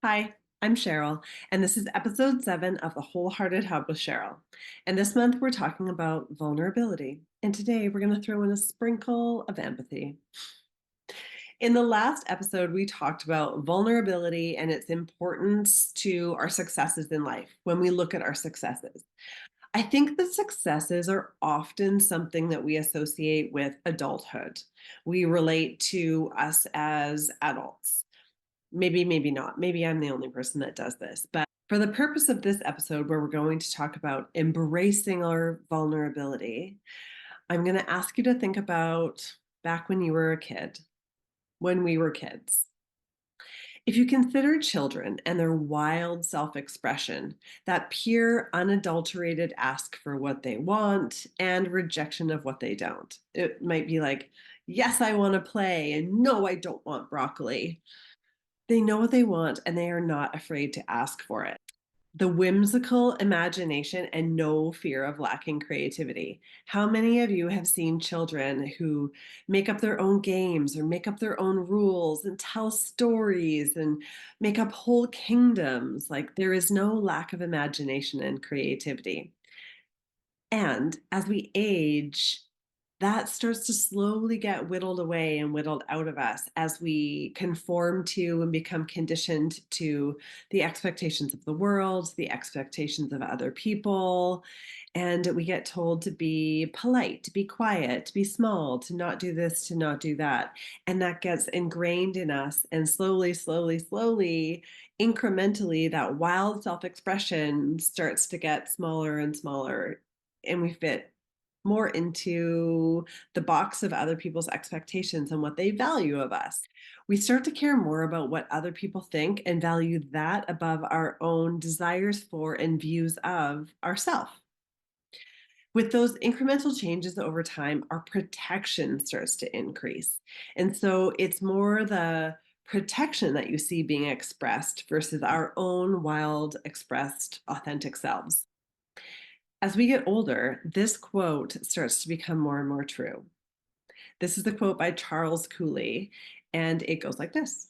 Hi, I'm Cheryl, and this is episode 7 of the Wholehearted Hub with Cheryl. And this month we're talking about vulnerability. And today we're going to throw in a sprinkle of empathy. In the last episode, we talked about vulnerability and its importance to our successes in life when we look at our successes. I think that successes are often something that we associate with adulthood. We relate to us as adults. Maybe not. Maybe I'm the only person that does this. But for the purpose of this episode, where we're going to talk about embracing our vulnerability, I'm going to ask you to think about back when you were a kid, when we were kids. If you consider children and their wild self expression, that pure, unadulterated ask for what they want and rejection of what they don't, it might be like, yes, I want to play, and no, I don't want broccoli. They know what they want and they are not afraid to ask for it. The whimsical imagination and no fear of lacking creativity. How many of you have seen children who make up their own games or make up their own rules and tell stories and make up whole kingdoms? Like there is no lack of imagination and creativity. And as we age, that starts to slowly get whittled away and whittled out of us as we conform to and become conditioned to the expectations of the world, the expectations of other people. And we get told to be polite, to be quiet, to be small, to not do this, to not do that. And that gets ingrained in us. And slowly, incrementally, that wild self expression starts to get smaller and smaller. And we fit more into the box of other people's expectations and what they value of us. We start to care more about what other people think and value that above our own desires for and views of ourselves. With those incremental changes over time, our protection starts to increase. And so it's more the protection that you see being expressed versus our own wild, expressed, authentic selves. As we get older, this quote starts to become more and more true. This is the quote by Charles Cooley, and it goes like this: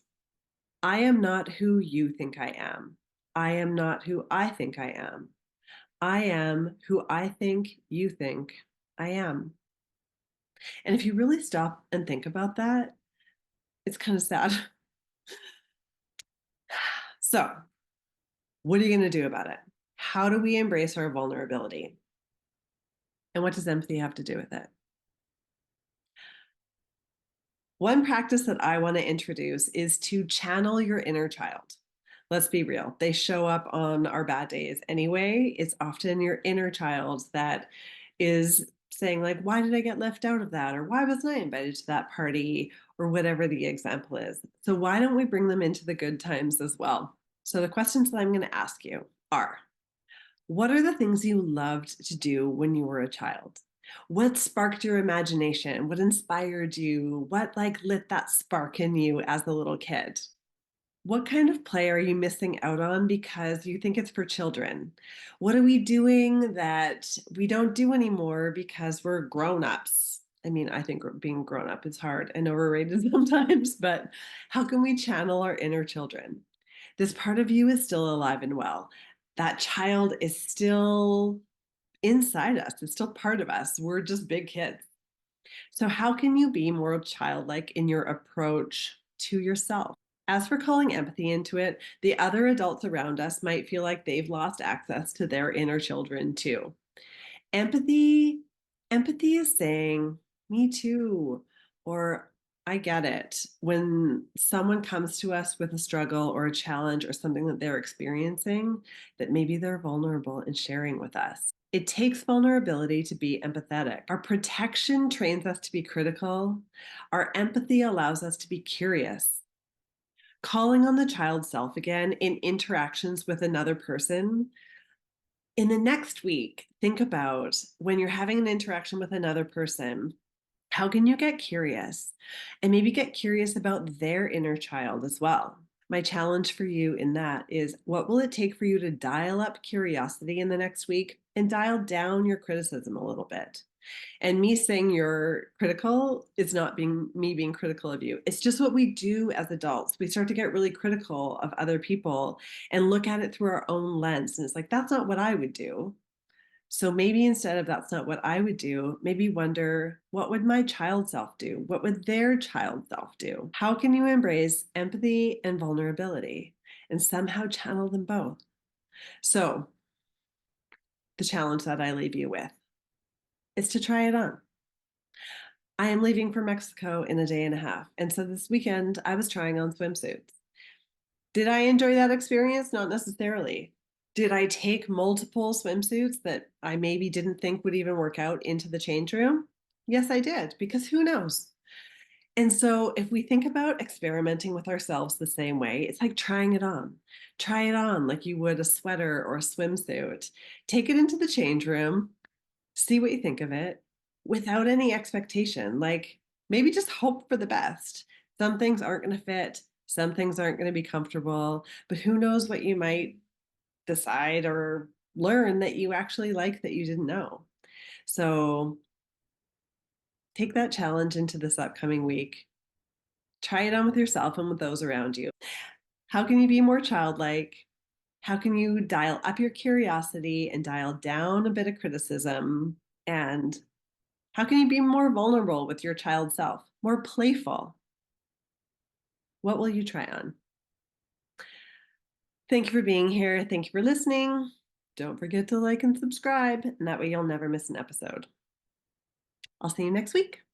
I am not who you think I am. I am not who I think I am. I am who I think you think I am. And if you really stop and think about that, it's kind of sad. So, what are you going to do about it? How do we embrace our vulnerability? And what does empathy have to do with it? One practice that I want to introduce is to channel your inner child. Let's be real, they show up on our bad days anyway. It's often your inner child that is saying, like, why did I get left out of that? Or why wasn't I invited to that party? Or whatever the example is. So, why don't we bring them into the good times as well? So, the questions that I'm going to ask you are: what are the things you loved to do when you were a child? What sparked your imagination? What inspired you? What lit that spark in you as a little kid? What kind of play are you missing out on because you think it's for children? What are we doing that we don't do anymore because we're grown-ups? I mean, I think being grown up is hard and overrated sometimes, but how can we channel our inner children? This part of you is still alive and well. That child is still inside us, it's still part of us. We're just big kids. So, how can you be more childlike in your approach to yourself? As for calling empathy into it, the other adults around us might feel like they've lost access to their inner children too. Empathy empathy is saying, "Me too," or "I get it." When someone comes to us with a struggle or a challenge or something that they're experiencing that maybe they're vulnerable in sharing with us. It takes vulnerability to be empathetic. Our protection trains us to be critical. Our empathy allows us to be curious. Calling on the child self again in interactions with another person. In the next week, think about when you're having an interaction with another person, how can you get curious? And maybe get curious about their inner child as well. My challenge for you in that is, what will it take for you to dial up curiosity in the next week and dial down your criticism a little bit? And me saying you're critical is not being me being critical of you. It's just what we do as adults. We start to get really critical of other people and look at it through our own lens. And it's like, that's not what I would do. So maybe instead of that's not what I would do, maybe wonder, what would my child self do? What would their child self do? How can you embrace empathy and vulnerability and somehow channel them both? So the challenge that I leave you with is to try it on. I am leaving for Mexico in a day and a half. And so this weekend, I was trying on swimsuits. Did I enjoy that experience? Not necessarily. Did I take multiple swimsuits that I maybe didn't think would even work out into the change room? Yes, I did, because who knows? And so if we think about experimenting with ourselves the same way, it's like trying it on. Try it on like you would a sweater or a swimsuit. Take it into the change room, see what you think of it without any expectation. Like maybe just hope for the best. Some things aren't going to fit, some things aren't going to be comfortable, but who knows what you might decide or learn that you actually like that you didn't know. So take that challenge into this upcoming week. Try it on with yourself and with those around you. How can you be more childlike? How can you dial up your curiosity and dial down a bit of criticism? And how can you be more vulnerable with your child self, more playful? What will you try on? Thank you for being here. Thank you for listening. Don't forget to like and subscribe, and that way you'll never miss an episode. I'll see you next week.